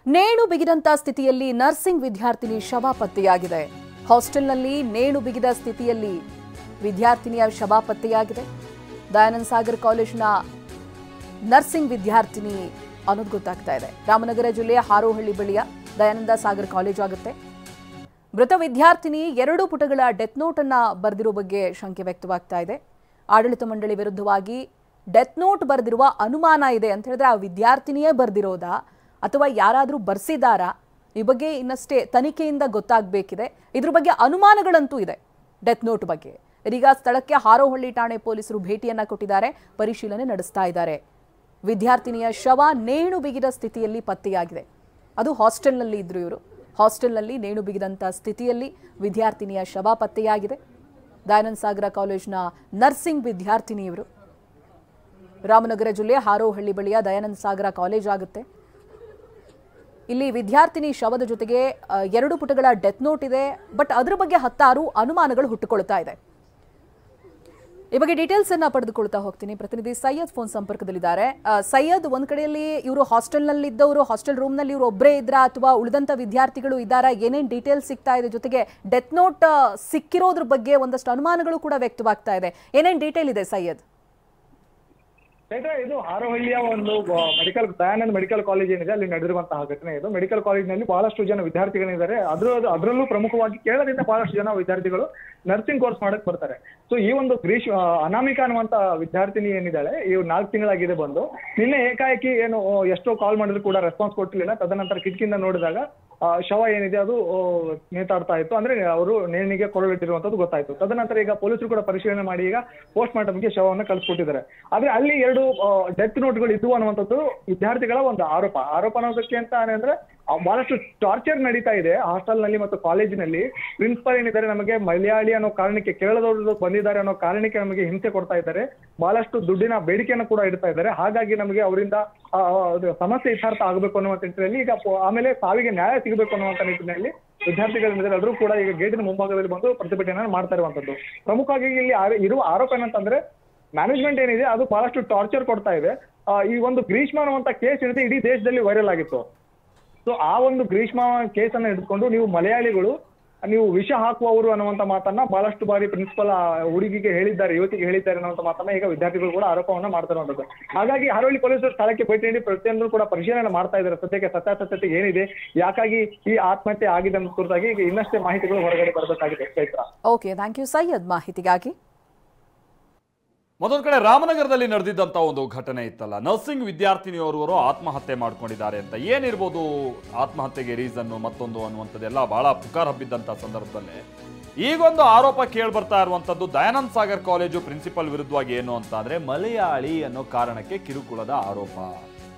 ನೇಣು ಬಿಗಿದಂತ ಸ್ಥಿತಿಯಲ್ಲಿ ನರ್ಸಿಂಗ್ ವಿದ್ಯಾರ್ಥಿನಿ ಶವ ಪತ್ತೆಯಾಗಿದೆ. ಹಾಸ್ಟೆಲ್ನಲ್ಲಿ ನೇಣು ಬಿಗಿದ ಸ್ಥಿತಿಯಲ್ಲಿ ವಿದ್ಯಾರ್ಥಿನಿಯ ಶವ ಪತ್ತೆಯಾಗಿದೆ. ದಯಾನಂದ ಸಾಗರ್ ಕಾಲೇಜಿನ ನರ್ಸಿಂಗ್ ವಿದ್ಯಾರ್ಥಿನಿ ಅನ್ನೋದು ಗೊತ್ತಾಗ್ತಾ ಇದೆ. ರಾಮನಗರ ಜಿಲ್ಲೆಯ ಹಾರೋಹಳ್ಳಿ ಬಳಿಯ ದಯಾನಂದ ಸಾಗರ್ ಕಾಲೇಜ್ ಆಗುತ್ತೆ. ಮೃತ ವಿದ್ಯಾರ್ಥಿನಿ 2 ಪುಟಗಳ ಡೆತ್ ನೋಟ್ ಅನ್ನ ಬರೆದಿರೋ ಬಗ್ಗೆ ಶಂಕೆ ವ್ಯಕ್ತವಾಗ್ತಾ ಇದೆ. ಆಡಳಿತ ಮಂಡಳಿ ವಿರುದ್ಧವಾಗಿ ಡೆತ್ ನೋಟ್ ಬರೆದಿರುವ ಅನುಮಾನ ಇದೆ ಅಂತ ಹೇಳಿದ್ರೆ ಆ ವಿದ್ಯಾರ್ಥಿನಿಯೇ ಬರೆದಿರೋದಾ ಅಥವಾ ಯಾರಾದರೂ ಬರ್ಸಿದಾರಾ ಈ ಬಗ್ಗೆ ಇನ್ನಷ್ಟೇ ತನಿಖೆಯಿಂದ ಗೊತ್ತಾಗಬೇಕಿದೆ. ಇದ್ರ ಬಗ್ಗೆ ಅನುಮಾನಗಳಂತೂ ಇದೆ ಡೆತ್ ನೋಟ್ ಬಗ್ಗೆ. ಇದೀಗ ಸ್ಥಳಕ್ಕೆ ಹಾರೋಹಳ್ಳಿ ಠಾಣೆ ಪೊಲೀಸರು ಭೇಟಿಯನ್ನ ಕೊಟ್ಟಿದ್ದಾರೆ, ಪರಿಶೀಲನೆ ನಡೆಸ್ತಾ ಇದ್ದಾರೆ. ವಿದ್ಯಾರ್ಥಿನಿಯ ಶವ ನೇಣು ಬಿಗಿದ ಸ್ಥಿತಿಯಲ್ಲಿ ಪತ್ತೆಯಾಗಿದೆ. ಅದು ಹಾಸ್ಟೆಲ್ನಲ್ಲಿ ಇದ್ರು ಇವರು. ಹಾಸ್ಟೆಲ್ನಲ್ಲಿ ನೇಣು ಬಿಗಿದಂಥ ಸ್ಥಿತಿಯಲ್ಲಿ ವಿದ್ಯಾರ್ಥಿನಿಯ ಶವ ಪತ್ತೆಯಾಗಿದೆ. ದಯಾನಂದ ಸಾಗರ ಕಾಲೇಜಿನ ನರ್ಸಿಂಗ್ ವಿದ್ಯಾರ್ಥಿನಿ ಇವರು. ರಾಮನಗರ ಜಿಲ್ಲೆಯ ಹಾರೋಹಳ್ಳಿ ಬಳಿಯ ದಯಾನಂದ ಸಾಗರ ಕಾಲೇಜ್ ಆಗುತ್ತೆ. ಇಲ್ಲಿ ವಿದ್ಯಾರ್ಥಿನಿ ಶವದ ಜೊತೆಗೆ 2 ಪುಟಗಳ ಡೆತ್ ನೋಟ್ ಇದೆ. ಬಟ್ ಅದರ ಬಗ್ಗೆ 10 ಅನುಮಾನಗಳು ಹುಟ್ಟುಕೊಳ್ತಾ ಇದೆ. ಈ ಬಗ್ಗೆ ಡೀಟೇಲ್ಸ್ ಅನ್ನ ಪಡೆದುಕೊಳ್ತಾ ಹೋಗ್ತೀನಿ. ಪ್ರತಿನಿಧಿ ಸೈಯದ್ ಫೋನ್ ಸಂಪರ್ಕದಲ್ಲಿದ್ದಾರೆ. ಸೈಯದ್, ಒಂದ್ ಕಡೆಯಲ್ಲಿ ಇವರು ಹಾಸ್ಟೆಲ್ನಲ್ಲಿ ಇದ್ದವರು, ಹಾಸ್ಟೆಲ್ ರೂಮ್ ನಲ್ಲಿ ಇವರು ಒಬ್ಬರೇ ಇದ್ರಾ ಅಥವಾ ಉಳಿದಂತ ವಿದ್ಯಾರ್ಥಿಗಳು ಇದ್ದಾರಾ? ಏನೇನ್ ಡೀಟೇಲ್ಸ್ ಸಿಗ್ತಾ ಇದೆ? ಜೊತೆಗೆ ಡೆತ್ ನೋಟ್ ಸಿಕ್ಕಿರೋದ್ರ ಬಗ್ಗೆ ಒಂದಷ್ಟು ಅನುಮಾನಗಳು ಕೂಡ ವ್ಯಕ್ತವಾಗ್ತಾ ಇದೆ. ಏನೇನ್ ಡೀಟೇಲ್ ಇದೆ ಸೈಯದ್? ಇದು ಹಾರೋಹಳ್ಳಿಯ ಒಂದು ದಯಾನಂದ್ ಮೆಡಿಕಲ್ ಕಾಲೇಜ್ ಏನಿದೆ ಅಲ್ಲಿ ನಡೆದಿರುವಂತಹ ಘಟನೆ. ಇದು ಮೆಡಿಕಲ್ ಕಾಲೇಜಿನಲ್ಲಿ ಬಹಳಷ್ಟು ಜನ ವಿದ್ಯಾರ್ಥಿಗಳಿದ್ದಾರೆ. ಅದರಲ್ಲೂ ಪ್ರಮುಖವಾಗಿ ಕೇರಳದಿಂದ ಬಹಳಷ್ಟು ಜನ ವಿದ್ಯಾರ್ಥಿಗಳು ನರ್ಸಿಂಗ್ ಕೋರ್ಸ್ ಮಾಡಕ್ ಬರ್ತಾರೆ. ಸೊ ಈ ಒಂದು ಅನಾಮಿಕಾ ಅನ್ನುವಂತ ವಿದ್ಯಾರ್ಥಿನಿ ಏನಿದ್ದಾಳೆ, ಇವ್ 4 ತಿಂಗಳಾಗಿದೆ ಬಂದು. ನಿನ್ನೆ ಏಕಾಏಕಿ ಏನು ಎಷ್ಟೋ ಕಾಲ್ ಮಾಡಿದ್ರು ಕೂಡ ರೆಸ್ಪಾನ್ಸ್ ಕೊಟ್ಟಿಲ್ಲ. ತದನಂತರ ಕಿಟಕಿಯಿಂದ ನೋಡಿದಾಗ ಶವ ಏನಿದೆ ಅದು ನೇತಾಡ್ತಾ ಇತ್ತು. ಅಂದ್ರೆ ಅವರು ನೇಣಿಗೆ ಕೊರಳಿಟ್ಟಿರುವಂತದ್ದು ಗೊತ್ತಾಯ್ತು. ತದನಂತರ ಈಗ ಪೊಲೀಸರು ಕೂಡ ಪರಿಶೀಲನೆ ಮಾಡಿ ಈಗ ಪೋಸ್ಟ್ ಮಾರ್ಟಮ್ಗೆ ಶವವನ್ನು ಕಳಿಸ್ಕೊಟ್ಟಿದ್ದಾರೆ. ಆದ್ರೆ ಅಲ್ಲಿ 2 ಡೆತ್ ನೋಟ್ಗಳು ಇದ್ವು ಅನ್ನುವಂಥದ್ದು ವಿದ್ಯಾರ್ಥಿಗಳ ಒಂದು ಆರೋಪ ಅನ್ನೋದಕ್ಕೆ ಅಂತ ಅಂದ್ರೆ ಬಹಳಷ್ಟು ಟಾರ್ಚರ್ ನಡೀತಾ ಇದೆ ಹಾಸ್ಟೆಲ್ ನಲ್ಲಿ ಮತ್ತು ಕಾಲೇಜಿನಲ್ಲಿ. ಪ್ರಿನ್ಸಿಪಲ್ ಏನಿದ್ದಾರೆ ನಮಗೆ ಮಲಯಾಳಿ ಅನ್ನೋ ಕಾರಣಕ್ಕೆ, ಕೇರಳದವರು ಬಂದಿದ್ದಾರೆ ಅನ್ನೋ ಕಾರಣಕ್ಕೆ ನಮಗೆ ಹಿಂಸೆ ಕೊಡ್ತಾ ಇದ್ದಾರೆ. ಬಹಳಷ್ಟು ದುಡ್ಡಿನ ಬೇಡಿಕೆಯನ್ನು ಕೂಡ ಇಡ್ತಾ ಇದ್ದಾರೆ. ಹಾಗಾಗಿ ನಮಗೆ ಅವರಿಂದ ಸಮಸ್ಯೆ ಇತ್ಯರ್ಥ ಆಗಬೇಕು ಅನ್ನುವಂಥ ನಿಟ್ಟಿನಲ್ಲಿ ಈಗ ಆಮೇಲೆ ಸಾವಿಗೆ ನ್ಯಾಯ ಸಿಗಬೇಕು ಅನ್ನುವಂಥ ನಿಟ್ಟಿನಲ್ಲಿ ವಿದ್ಯಾರ್ಥಿಗಳಿದ್ದಾರೆ. ಎಲ್ಲರೂ ಕೂಡ ಈಗ ಗೇಟಿನ ಮುಂಭಾಗದಲ್ಲಿ ಬಂದು ಪ್ರತಿಭಟನೆಯನ್ನು ಮಾಡ್ತಾ ಇರುವಂತದ್ದು. ಪ್ರಮುಖವಾಗಿ ಇಲ್ಲಿ ಇರುವ ಆರೋಪ ಏನಂತಂದ್ರೆ ಮ್ಯಾನೇಜ್ಮೆಂಟ್ ಏನಿದೆ ಅದು ಬಹಳಷ್ಟು ಟಾರ್ಚರ್ ಕೊಡ್ತಾ ಇದೆ. ಈ ಒಂದು ಗ್ರೀಷ್ಮ ಅನ್ನುವಂಥ ಕೇಸ್ ಏನಿದೆ ಇಡೀ ದೇಶದಲ್ಲಿ ವೈರಲ್ ಆಗಿತ್ತು. ಸೊ ಆ ಒಂದು ಗ್ರೀಷ್ಮ ಕೇಸನ್ನು ಹಿಡಿದುಕೊಂಡು ನೀವು ಮಲಯಾಳಿಗಳು ನೀವು ವಿಷ ಹಾಕುವವರು ಅನ್ನುವಂಥ ಮಾತನ್ನ ಬಹಳಷ್ಟು ಬಾರಿ ಪ್ರಿನ್ಸಿಪಲ್ ಹುಡುಗಿಗೆ ಹೇಳಿದ್ದಾರೆ, ಯುವತಿಗೆ ಹೇಳಿದ್ದಾರೆ ಅನ್ನುವಂಥ ಮಾತನ್ನ ಈಗ ವಿದ್ಯಾರ್ಥಿಗಳು ಕೂಡ ಆರೋಪವನ್ನ ಮಾಡ್ತಿರುವಂತದ್ದು. ಹಾಗಾಗಿ ಹಾರೋಹಳ್ಳಿ ಪೊಲೀಸರು ಸ್ಥಳಕ್ಕೆ ಭೇಟಿ ನೀಡಿ ಪ್ರತಿಯೊಂದು ಕೂಡ ಪರಿಶೀಲನೆ ಮಾಡ್ತಾ ಇದ್ದಾರೆ. ಸದ್ಯಕ್ಕೆ ಸತ್ಯಾಸತ್ಯತೆ ಏನಿದೆ, ಯಾಕಾಗಿ ಈ ಆತ್ಮಹತ್ಯೆ ಆಗಿದೆ ಅನ್ನೋ ಕುರಿತಾಗಿ ಈಗ ಇನ್ನಷ್ಟೇ ಮಾಹಿತಿಗಳು ಹೊರಗಡೆ ಬರಬೇಕಾಗಿದೆ. Chaitra, okay, thank you Syed ಮಾಹಿತಿಗಾಗಿ. ಮತ್ತೊಂದು ಕಡೆ ರಾಮನಗರದಲ್ಲಿ ನಡೆದಿದ್ದಂಥ ಒಂದು ಘಟನೆ ಇತ್ತಲ್ಲ, ನರ್ಸಿಂಗ್ ವಿದ್ಯಾರ್ಥಿನಿಯೋರ್ವರು ಆತ್ಮಹತ್ಯೆ ಮಾಡ್ಕೊಂಡಿದ್ದಾರೆ ಅಂತ. ಏನಿರ್ಬೋದು ಆತ್ಮಹತ್ಯೆಗೆ ರೀಸನ್ನು ಮತ್ತೊಂದು ಅನ್ನುವಂಥದ್ದೆಲ್ಲ ಬಹಳ ಪುಕಾರ್ ಹಬ್ಬಿದ್ದಂಥ ಸಂದರ್ಭದಲ್ಲಿ ಈಗೊಂದು ಆರೋಪ ಕೇಳಿ ಬರ್ತಾ ಇರುವಂಥದ್ದು ದಯಾನಂದ ಸಾಗರ್ ಕಾಲೇಜು ಪ್ರಿನ್ಸಿಪಲ್ ವಿರುದ್ಧವಾಗಿ ಏನು ಅಂತ ಅಂದ್ರೆ ಮಲಯಾಳಿ ಅನ್ನೋ ಕಾರಣಕ್ಕೆ ಕಿರುಕುಳದ ಆರೋಪ.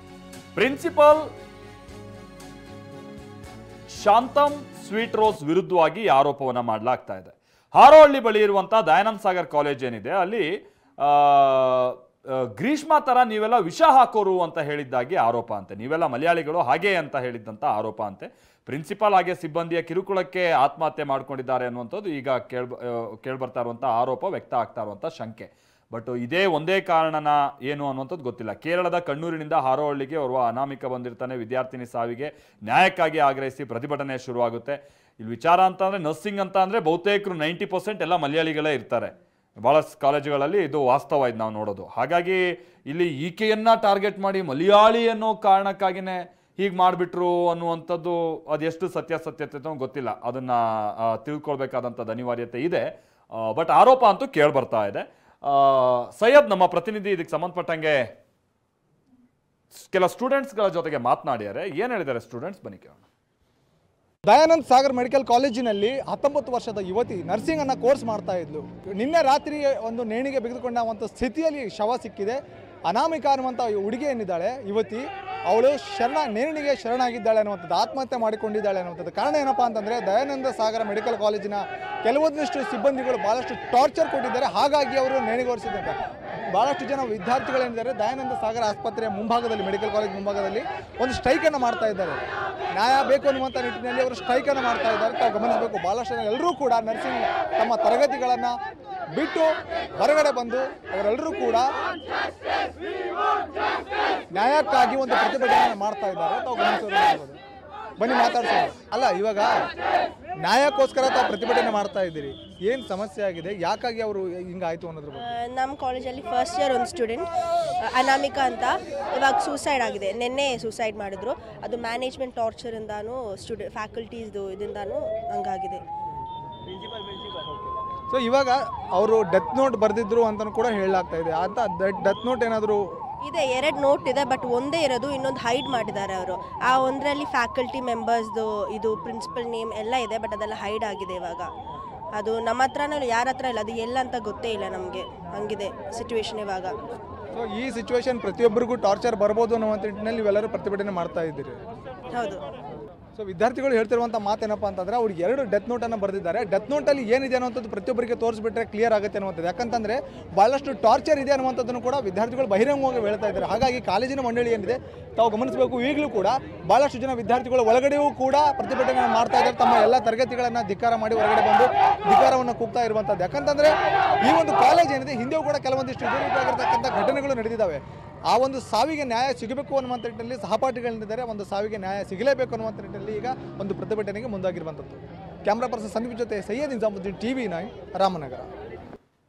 ಪ್ರಿನ್ಸಿಪಲ್ ಶಾಂತಮ್ ಸ್ವೀಟ್ ರೋಸ್ ವಿರುದ್ಧವಾಗಿ ಆರೋಪವನ್ನ ಮಾಡಲಾಗ್ತಾ ಇದೆ. ಹಾರೋಹಳ್ಳಿ ಬಳಿ ಇರುವಂತಹ ದಯಾನಂದ ಸಾಗರ್ ಕಾಲೇಜ್ ಏನಿದೆ ಅಲ್ಲಿ ಗ್ರೀಷ್ಮ ತರ ನೀವೆಲ್ಲ ವಿಷ ಹಾಕೋರು ಅಂತ ಹೇಳಿದ್ದಾಗಿ ಆರೋಪ ಅಂತೆ. ನೀವೆಲ್ಲ ಮಲಯಾಳಿಗಳು ಹಾಗೆ ಅಂತ ಹೇಳಿದ್ದಂತ ಆರೋಪ ಅಂತೆ. ಪ್ರಿನ್ಸಿಪಾಲ್ ಹಾಗೆ ಸಿಬ್ಬಂದಿಯ ಕಿರುಕುಳಕ್ಕೆ ಆತ್ಮಹತ್ಯೆ ಮಾಡ್ಕೊಂಡಿದ್ದಾರೆ ಅನ್ನುವಂಥದ್ದು ಈಗ ಕೇಳ್ಬರ್ತಾ ಇರುವಂಥ ಆರೋಪ, ವ್ಯಕ್ತ ಆಗ್ತಾ ಇರುವಂಥ ಶಂಕೆ. ಬಟ್ ಇದೇ ಒಂದೇ ಕಾರಣನ ಏನು ಅನ್ನುವಂಥದ್ದು ಗೊತ್ತಿಲ್ಲ. ಕೇರಳದ ಕಣ್ಣೂರಿನಿಂದ ಹಾರೋಹಳ್ಳಿಗೆ ಓರ್ವ ಅನಾಮಿಕ ಬಂದಿರ್ತಾನೆ. ವಿದ್ಯಾರ್ಥಿನಿ ಸಾವಿಗೆ ನ್ಯಾಯಕ್ಕಾಗಿ ಆಗ್ರಹಿಸಿ ಪ್ರತಿಭಟನೆ ಶುರುವಾಗುತ್ತೆ. ಇಲ್ಲಿ ವಿಚಾರ ಅಂತ ಅಂದರೆ ನರ್ಸಿಂಗ್ ಅಂತ ಅಂದರೆ ಬಹುತೇಕರು 90% ಎಲ್ಲ ಮಲಯಾಳಿಗಳೇ ಇರ್ತಾರೆ. ಭಾಳಷ್ಟು ಕಾಲೇಜುಗಳಲ್ಲಿ ಇದು ವಾಸ್ತವ, ಇದು ನಾವು ನೋಡೋದು. ಹಾಗಾಗಿ ಇಲ್ಲಿ ಈಕೆಯನ್ನ ಟಾರ್ಗೆಟ್ ಮಾಡಿ ಮಲಯಾಳಿ ಅನ್ನೋ ಕಾರಣಕ್ಕಾಗಿಯೇ ಹೀಗೆ ಮಾಡಿಬಿಟ್ರು ಅನ್ನುವಂಥದ್ದು ಅದೆಷ್ಟು ಸತ್ಯಾಸತ್ಯತೆ ಗೊತ್ತಿಲ್ಲ. ಅದನ್ನು ತಿಳ್ಕೊಳ್ಬೇಕಾದಂಥದ್ದು ಅನಿವಾರ್ಯತೆ ಇದೆ. ಬಟ್ ಆರೋಪ ಅಂತೂ ಕೇಳ್ಬರ್ತಾ ಇದೆ. ಸೈಯದ್, ನಮ್ಮ ಪ್ರತಿನಿಧಿ ಇದಕ್ಕೆ ಸಂಬಂಧಪಟ್ಟಂಗೆ ಕೆಲ ಸ್ಟೂಡೆಂಟ್ಸ್ಗಳ ಜೊತೆಗೆ ಮಾತನಾಡಿದ್ದಾರೆ. ಏನು ಹೇಳಿದ್ದಾರೆ ಸ್ಟೂಡೆಂಟ್ಸ್, ಬನ್ನಿ ಕೇಳೋಣ. ದಯಾನಂದ್ ಸಾಗರ್ ಮೆಡಿಕಲ್ ಕಾಲೇಜಿನಲ್ಲಿ 19 ವರ್ಷದ ಯುವತಿ ನರ್ಸಿಂಗ್ ಅನ್ನ ಕೋರ್ಸ್ ಮಾಡ್ತಾ ಇದ್ಲು. ನಿನ್ನೆ ರಾತ್ರಿ ಒಂದು ನೇಣಿಗೆ ಬಿಗಿದುಕೊಂಡ ಸ್ಥಿತಿಯಲ್ಲಿ ಶವ ಸಿಕ್ಕಿದೆ. ಅನಾಮಿಕಾ ಅನ್ನುವಂಥ ಹುಡುಗಿ ಏನಿದ್ದಾಳೆ ಯುವತಿ, ಅವಳು ನೇಣಿಗೆ ಶರಣಾಗಿದ್ದಾಳೆ ಅನ್ನುವಂಥದ್ದು, ಆತ್ಮಹತ್ಯೆ ಮಾಡಿಕೊಂಡಿದ್ದಾಳೆ ಅನ್ನುವಂಥದ್ದು. ಕಾರಣ ಏನಪ್ಪ ಅಂತಂದರೆ ದಯಾನಂದ ಸಾಗರ ಮೆಡಿಕಲ್ ಕಾಲೇಜಿನ ಕೆಲವೊಂದಿಷ್ಟು ಸಿಬ್ಬಂದಿಗಳು ಭಾಳಷ್ಟು ಟಾರ್ಚರ್ ಕೊಟ್ಟಿದ್ದಾರೆ. ಹಾಗಾಗಿ ಅವರು ನೇಣಿಗೊರಿಸಿದ್ದಾರೆ. ಭಾಳಷ್ಟು ಜನ ವಿದ್ಯಾರ್ಥಿಗಳೇನಿದ್ದಾರೆ ದಯಾನಂದ ಸಾಗರ ಆಸ್ಪತ್ರೆಯ ಮುಂಭಾಗದಲ್ಲಿ, ಮೆಡಿಕಲ್ ಕಾಲೇಜ್ ಮುಂಭಾಗದಲ್ಲಿ ಒಂದು ಸ್ಟ್ರೈಕನ್ನು ಮಾಡ್ತಾ ಇದ್ದಾರೆ. ನ್ಯಾಯ ಬೇಕು ಅನ್ನುವಂಥ ನಿಟ್ಟಿನಲ್ಲಿ ಅವರು ಸ್ಟ್ರೈಕನ್ನು ಮಾಡ್ತಾ ಇದ್ದಾರೆ. ತಾವು ಗಮನಿಸಬೇಕು, ಭಾಳಷ್ಟು ಜನ ಎಲ್ಲರೂ ಕೂಡ ನರ್ಸಿಂಗ್ ತಮ್ಮ ತರಗತಿಗಳನ್ನು ಬಿಟ್ಟು ಹೊರಗಡೆ ಬಂದು ಅವರೆಲ್ಲರೂ ಕೂಡ ನ್ಯಾಯಕ್ಕಾಗಿ ಒಂದು ಪ್ರತಿಭಟನೆ ಮಾಡ್ತಾ ಇದ್ದಾರೆ. ತಾವು ಗಮನಿಸಬಹುದು. ಬನ್ನಿ ಮಾತಾಡ್ಸೋಣ. ಅಲ್ಲ, ಇವಾಗ ನ್ಯಾಯಕ್ಕೋಸ್ಕರ ತಾವು ಪ್ರತಿಭಟನೆ ಮಾಡ್ತಾ ಇದ್ದೀರಿ, ಏನು ಸಮಸ್ಯೆ ಆಗಿದೆ, ಯಾಕಾಗಿ ಅವರು ಹಿಂಗಾಯ್ತು ಅನ್ನೋದ್ರ ಬಗ್ಗೆ? ನಮ್ಮ ಕಾಲೇಜಲ್ಲಿ ಫಸ್ಟ್ ಇಯರ್ ಒಂದು ಸ್ಟೂಡೆಂಟ್ ಅನಾಮಿಕಾ ಅಂತ ಇವಾಗ ಸೂಸೈಡ್ ಆಗಿದೆ. ನಿನ್ನೆ ಸೂಸೈಡ್ ಮಾಡಿದ್ರು. ಅದು ಮ್ಯಾನೇಜ್ಮೆಂಟ್ ಟಾರ್ಚರಿಂದಾನು ಫ್ಯಾಕಲ್ಟೀಸ್ದು ಇದರಿಂದಾನು ಹಂಗಾಗಿದೆ. ಸೊ ಇವಾಗ ಅವರು ಡೆತ್ ನೋಟ್ ಬರೆದಿದ್ರು ಅಂತಲೂ ಕೂಡ ಹೇಳಲಾಗ್ತಾ ಇದೆ. ಅಂತ ಡೆತ್ ನೋಟ್ ಏನಾದರೂ ಇದೆ, 2 ನೋಟ್ ಇದೆ, ಬಟ್ ಒಂದೇ ಇರೋದು, ಇನ್ನೊಂದು ಹೈಡ್ ಮಾಡಿದ್ದಾರೆ ಅವರು. ಆ ಒಂದರಲ್ಲಿ ಫ್ಯಾಕಲ್ಟಿ ಮೆಂಬರ್ಸ್ದು ಇದು ಪ್ರಿನ್ಸಿಪಲ್ ನೇಮ್ ಎಲ್ಲ ಇದೆ, ಬಟ್ ಅದೆಲ್ಲ ಹೈಡ್ ಆಗಿದೆ ಇವಾಗ. ಅದು ನಮ್ಮ ಹತ್ರನೂ ಯಾರ ಹತ್ರ ಇಲ್ಲ, ಅದು ಎಲ್ಲ ಅಂತ ಗೊತ್ತೇ ಇಲ್ಲ ನಮಗೆ. ಹಂಗಿದೆ ಸಿಚುವೇಶನ್ ಇವಾಗ. ಸೊ ಈ ಸಿಚುವೇಶನ್ ಪ್ರತಿಯೊಬ್ಬರಿಗೂ ಟಾರ್ಚರ್ ಬರ್ಬೋದು ಅನ್ನೋ ನಿಟ್ಟಿನಲ್ಲಿ ನೀವೆಲ್ಲರೂ ಪ್ರತಿಭಟನೆ ಮಾಡ್ತಾ ಇದ್ದೀರಿ. ಹೌದು. ಸೊ ವಿದ್ಯಾರ್ಥಿಗಳು ಹೇಳ್ತಿರುವಂಥ ಮಾತೇನಪ್ಪ ಅಂತಂದರೆ ಅವ್ರಿಗೆ 2 ಡೆತ್ ನೋಟನ್ನು ಬರೆದಿದ್ದಾರೆ. ಡೆತ್ ನೋಟಲ್ಲಿ ಏನಿದೆ ಅನ್ನೋಂಥದ್ದು ಪ್ರತಿಯೊಬ್ಬರಿಗೆ ತೋರಿಸ್ಬಿಟ್ರೆ ಕ್ಲಿಯರ್ ಆಗುತ್ತೆ ಅನ್ನುವಂಥದ್ದು. ಯಾಕಂತಂದರೆ ಭಾಳಷ್ಟು ಟಾರ್ಚರ್ ಇದೆ ಅನ್ನುವಂಥದ್ದನ್ನು ಕೂಡ ವಿದ್ಯಾರ್ಥಿಗಳು ಬಹಿರಂಗವಾಗಿ ಹೇಳ್ತಾ ಇದ್ದಾರೆ. ಹಾಗಾಗಿ ಕಾಲೇಜಿನ ಮಂಡಳಿ ಏನಿದೆ ತಾವು ಗಮನಿಸಬೇಕು. ಈಗಲೂ ಕೂಡ ಭಾಳಷ್ಟು ಜನ ವಿದ್ಯಾರ್ಥಿಗಳು ಒಳಗಡೆಯೂ ಕೂಡ ಪ್ರತಿಭಟನೆ ಮಾಡ್ತಾ ಇದ್ದಾರೆ. ತಮ್ಮ ಎಲ್ಲ ತರಗತಿಗಳನ್ನು ಧಿಕ್ಕಾರ ಮಾಡಿ ಹೊರಗಡೆ ಬಂದು ಧಿಕ್ಕಾರವನ್ನು ಕೂಗ್ತಾ ಇರುವಂಥದ್ದು. ಯಾಕಂತಂದರೆ ಈ ಒಂದು ಕಾಲೇಜ್ ಏನಿದೆ ಹಿಂದೆಯೂ ಕೂಡ ಕೆಲವೊಂದಿಷ್ಟು ಇದೇ ರೀತಿಯಾಗಿರ್ತಕ್ಕಂಥ ಘಟನೆಗಳು ನಡೆದಿದ್ದಾವೆ. ಆ ಒಂದು ಸಾವಿಗೆ ನ್ಯಾಯ ಸಿಗಬೇಕು ಅನ್ನುವಂಥ ನಿಟ್ಟಿನಲ್ಲಿ ಸಹಪಾಠಿಗಳಿದ್ದಾರೆ. ಒಂದು ಸಾವಿಗೆ ನ್ಯಾಯ ಸಿಗಲೇಬೇಕು ಅನ್ನುವಂಥ ನಿಟ್ಟಿನಲ್ಲಿ ಈಗ ಒಂದು ಪ್ರತಿಭಟನೆಗೆ ಮುಂದಾಗಿರುವಂಥದ್ದು. ಕ್ಯಾಮ್ರಾ ಪರ್ಸನ್ ಸಂದೀಪ್ ಜೊತೆ ಸೈಯದ್ ನಿಜಾಮುದ್ದೀನ್, TV9, ರಾಮನಗರ.